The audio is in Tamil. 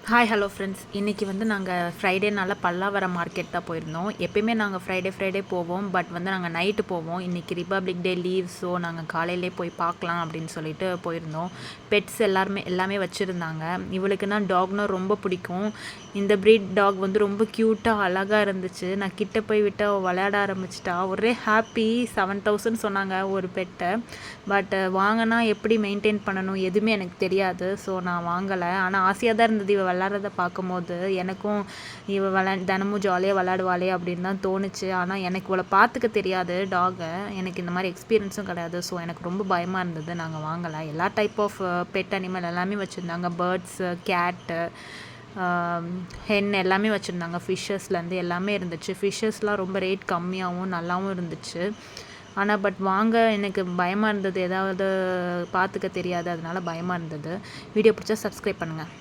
Hi hello friends. இன்றைக்கி நாங்கள் ஃப்ரைடேனால பல்லாவரம் மார்க்கெட் தான் போயிருந்தோம். எப்பயுமே நாங்கள் ஃப்ரைடே போவோம். பட் நாங்கள் நைட்டு போவோம். இன்றைக்கி ரிப்பப்ளிக் டே லீவ், ஸோ நாங்கள் காலையிலே போய் பார்க்கலாம் அப்படின்னு சொல்லிட்டு போயிருந்தோம். பெட்ஸ் எல்லாமே வச்சுருந்தாங்க. இவளுக்குன்னா டாக்னால் ரொம்ப பிடிக்கும். இந்த ப்ரீட் டாக் ரொம்ப க்யூட்டாக அழகாக இருந்துச்சு. நான் கிட்ட போய் விட்டு அவள் விளையாட ஆரம்பிச்சிட்டா. ஒரே ஹாப்பி. 7,000 சொன்னாங்க ஒரு பெட்டை. பட் வாங்கினா எப்படி மெயின்டைன் பண்ணணும் எதுவுமே எனக்கு தெரியாது. ஸோ நான் வாங்கலை. ஆனால் ஆசையாக தான் இருந்தது இவள் விளாட்றத பார்க்கும்போது. எனக்கும் தினமும் ஜாலியாக விளாடுவாளே அப்படின்னு தான் தோணுச்சு. ஆனால் எனக்கு இவளை பார்த்துக்க தெரியாது டாகை. எனக்கு இந்த மாதிரி எக்ஸ்பீரியன்ஸும் கிடையாது. ஸோ எனக்கு ரொம்ப பயமாக இருந்தது. நாங்கள் வாங்கலை. எல்லா டைப் ஆஃப் பெட் அனிமல் எல்லாமே வச்சுருந்தாங்க. பேர்ட்ஸு, கேட்டு, ஹென் எல்லாமே வச்சுருந்தாங்க. ஃபிஷ்ஷஸ்லேருந்து எல்லாமே இருந்துச்சு. ஃபிஷ்ஷஸ்லாம் ரொம்ப ரேட் கம்மியாகவும் நல்லாவும் இருந்துச்சு. ஆனால் பட் வாங்க எனக்கு பயமாக இருந்தது. ஏதாவது பார்த்துக்க தெரியாது, அதனால பயமாக இருந்தது. வீடியோ பிடிச்சா சப்ஸ்கிரைப் பண்ணுங்கள்.